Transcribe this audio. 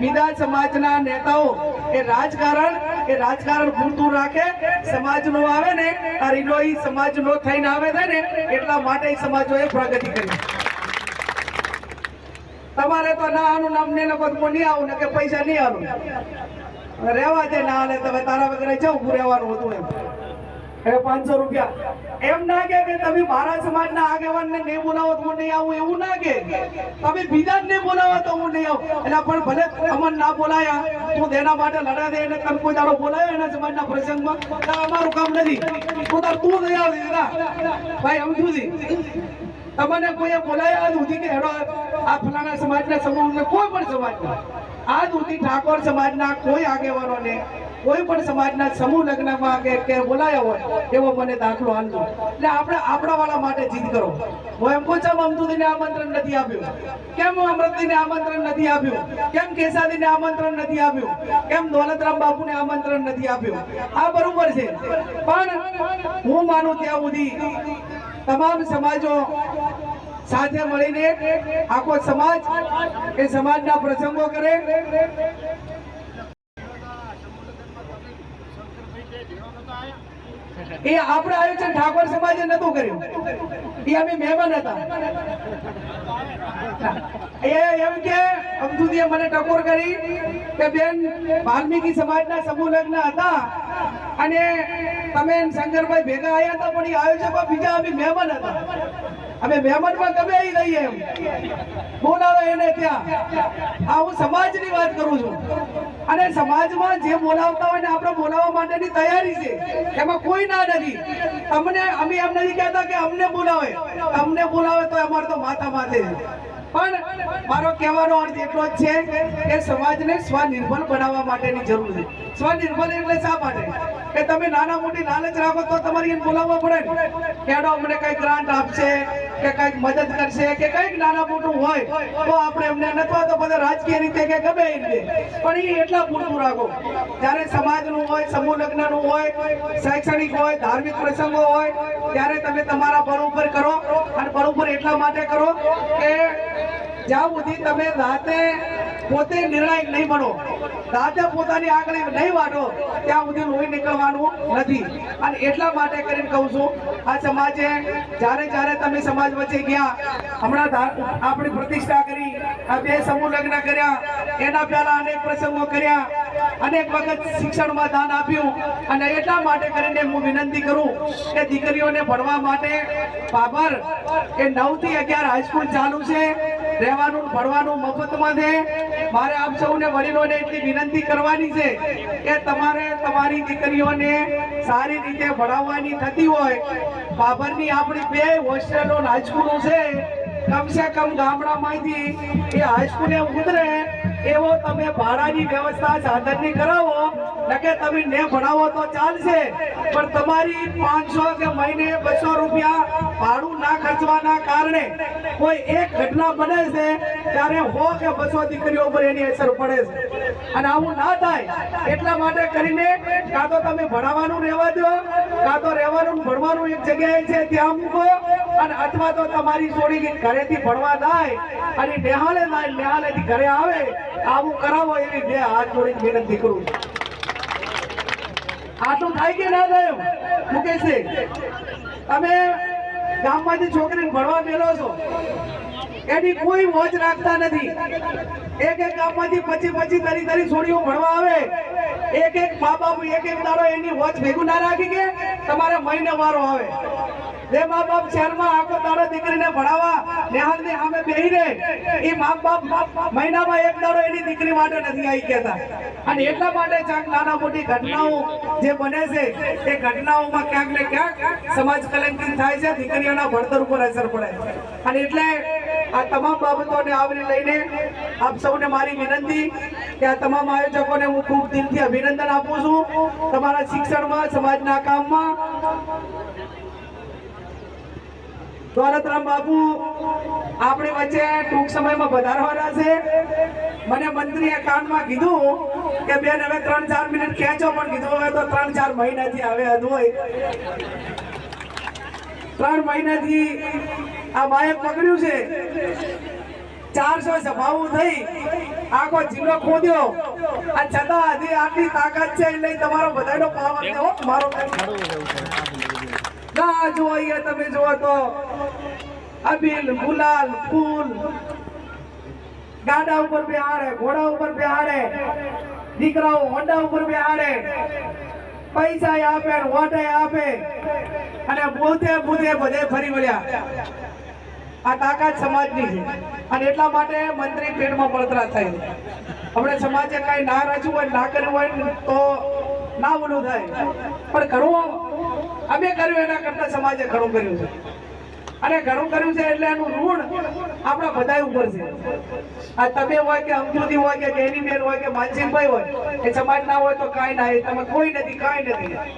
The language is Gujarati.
બીજા સમાજના નેતાઓ એ રાજકારણ પૂરતું રાખે, સમાજનો આવે ને તારીનો ઈ સમાજનો થઈને આવે છે ને એટલા માટે સમાજોએ પ્રગતિ કરી. તમારે તો ના આનું નામ ને બધું નહીં આવું ને કે પૈસા નહીં આવું રહેવા દે, ના હાલે તમે તારા વગર જવું રહેવાનું હતું એમ. હવે 500 રૂપિયા એમ ના કે તમે મારા સમાજના આગેવાનને નહીં બોલાવો તો હું નહીં આવું, એવું ના કે તમે બીજાને બોલાવો તો હું નહીં આવું. એટલે પણ ભલે અમન ના બોલાયા તું તેના માટે લડા દે એને તમે કોઈ દાડો બોલાયો એના સમાજના પ્રસંગમાં તો અમારું કામ નથી. તું નહીં આવે ભાઈ સમજુજી તમને કોઈએ બોલાયા સુધી કે હેડો આ ફલાણા સમાજના સમૂહને કોઈ પણ સમાજના આજ સુધી ઠાકોર સમાજના કોઈ આગેવાનોને કોઈ પણ સમાજના સમૂહ લગ્નમાં કે બોલાયા હોય એવો મને દાખલો હાલજો. એટલે આપણે આપણા વાળા માટે જીત કરો. હું એમ પૂછામ અમદુદીને આમંત્રણ નથી આપ્યું, કેમ અમૃતજીને આમંત્રણ નથી આપ્યું, કેમ કેસાદીને આમંત્રણ નથી આપ્યું, કેમ દોલતરામ બાપુને આમંત્રણ નથી આપ્યું. આ બરોબર છે, પણ હું માનું ત્યાં સુધી તમામ સમાજો સાથે મળીને આખો સમાજ એ સમાજના પ્રસંગો કરે. એ આપણે આયોજન ઠાકોર સમાજે નતું કર્યું, એ અમે મહેમાન હતા. એમ કે અમદુદીએ મને ટકોર કરી કે બેન વાલ્મીકી સમાજના સમૂહ લગ્ન હતા અને તમે શંકરભાઈ ભેગા આવ્યા હતા, પણ એ આયોજકો બીજા અમે મહેમાન હતા. અમે મહેમાનમાં ગમે એ રહીએ એમ બોલાવે એને ત્યાં. આ હું સમાજની વાત કરું છું અને સમાજમાં જે બોલાવતા હોય ને આપણે બોલાવવા માટેની તૈયારી છે, એમાં કોઈ ના નથી. તમને અમે એમ નથી કહેતા કે અમને બોલાવે, અમને બોલાવે તો અમારે તો માથા માથે. પણ મારો કહેવાનો અર્થ એટલો જ છે કે સમાજને સ્વનિર્ભર બનાવવા માટેની જરૂર છે. સ્વનિર્ભર એટલે શા માટે કે તમે નાના મોટી લાલચ રાખો તો તમારે એને બોલાવવા પડે ને. કેડો અમને કઈક ગ્રાન્ટ આપશે કે કઈક મદદ કરશે કે કઈક નાના મોટું હોય તો આપણે એમને નથી તો બધા રાજકીય રીતે કે ગમે એ રીતે, પણ એ એટલા પૂરતું રાખો. જ્યારે સમાજનું હોય, સમૂહ લગ્નનું હોય, શૈક્ષણિક હોય, ધાર્મિક પ્રસંગો હોય ત્યારે તમે તમારા બળ ઉપર કરો. અને બળ ઉપર એટલા માટે કરો કે જ્યાં સુધી તમે રાતે પોતે નિર્ણાયક નહીં બનો, રાતે પોતાની આગળ નહીં વાટો ત્યાં સુધી લોહી નીકળવાનું નથી. અને એટલા માટે કરીને કહું છું આ સમાજે જ્યારે તમે સમાજ વચ્ચે ગયા, હમણાં આપણી પ્રતિષ્ઠા કરી, આ 2 સમૂહ લગ્ન કર્યા, એના પહેલા અનેક પ્રસંગો કર્યા, અનેક વખત શિક્ષણમાં દાન આપ્યું. અને એટલા માટે કરીને હું વિનંતી કરું કે દીકરીઓને ભણવા માટે બાબર એ 9 થી 11 હાઈસ્કૂલ ચાલુ છે, રહેવાનું ભણવાનું મફતમાં છે. મારે આપ સૌને વડીલોને એટલી વિનંતી કરવાની છે કે તમારે તમારી દીકરીઓને સારી રીતે ભણાવવાની થતી હોય, બાબરની આપણી 2 હોસ્ટેલો હાઈસ્કૂલો છે, કમસે કમ ગામડામાંથી એ હાઈસ્કૂલે ઉતરે એવો તમે ભાડાની વ્યવસ્થા સાધનની કરાવો. નકે તમે ને ભણાવો તો ચાલશે, પણ તમારી 500 કે મહિને 200 રૂપિયા ભાડું ના ખર્ચવાના કારણે કોઈ એક ઘટના બને છે ત્યારે 100 કે 200 દીકરીઓ પર એની અસર પડે છે. અને આવું ના થાય એટલા માટે કરીને કાં તો તમે ભણાવવાનું રહેવા દો, કાં તો રહેવાનું ભણવાનું એક જગ્યાએ છે ત્યાં મૂકો, અને અથવા તો તમારી છોડી ઘરેથી ભણવા જાય અને નિહાળેથી ઘરે આવે આવું કરાવો. એવી 2 હાથ જોડીને વિનંતી કરું છું. આટલું થાય કે ના થાય? મુકેશજી, તમે ગામમાંથી છોકરીને ભણવા મેળવો છો, એની કોઈ મોજ રાખતા નથી. એક ગામમાંથી 25 30 છોડીઓ ભણવા આવે, એક મા બાપ એક દાડો એની વોચ ભેગું ના રાખી કે તમારે મહિને વારો આવે. 2 મા બાપ શહેરમાં આખો દાડો દીકરીને ભણાવવા નિહાળની સામે બેહી રહે, એ મા બાપ મહિનામાં એક દાડો એની દીકરી માટે નથી આવી કહેતા. અને એટલા માટે ક્યાંક નાના મોટી ઘટનાઓ જે બને છે એ ઘટનાઓમાં ક્યાંક ને ક્યાંક સમાજ કલંકિત થાય છે, દીકરીઓના ભણતર ઉપર અસર પડે. અને એટલે આ તમામ બાબતોને આવરી લઈને આપ સૌને મારી વિનંતી કે આ તમામ આયોજકોને હું ખૂબ દિલથી અભિનંદન આપું છું. તમારા શિક્ષણમાં, સમાજના કામમાં દોલતરામ બાપુ આપણી વચ્ચે ટૂંક સમયમાં પધારવાના છે. મને મંત્રીએ કાનમાં કીધું કે બેન હવે 3-4 મિનિટ ખેંચો, પણ કીધું હવે તો 3-4 મહિનાથી આવે હોય, 3 મહિનાથી આ માયક પકડ્યું છે 400 સભાઓ થઈ, આખો જિલ્લો ખોદ્યો, આ છતાં હજી આટલી તાકાત છે એટલે તમારો બધાનો પાવર છે હો, મારો ના જોઈએ તમે જુઓ તો અબીલ ગુલાલ ફૂલ ગાડા ઉપર બેહાડે, ઘોડા ઉપર બેહાડે, દીકરાઓ હોન્ડા ઉપર બેહાડે, પૈસા આપે વોટે આપે અને પોતે બધે ફરી વળ્યા. આ તાકાત સમાજની છે અને એટલા માટે મંત્રી પેટમાં બળતરા થાય. આપણે સમાજે કઈ ના રચવું હોય ના કર્યું હોય તો ના ઓલું થાય, પણ ઘણું અમે કર્યું એના કરતા સમાજે ઘણું કર્યું છે અને ઘણું કર્યું છે એટલે એનું ઋણ આપણા બધા ઉપર છે. આ તમે હોય કે અમજોદી હોય કે ગેનીબેન હોય કે માનસિંહભાઈ હોય, એ સમાજ ના હોય તો કાંઈ ના, તમે કોઈ નથી, કાંઈ નથી.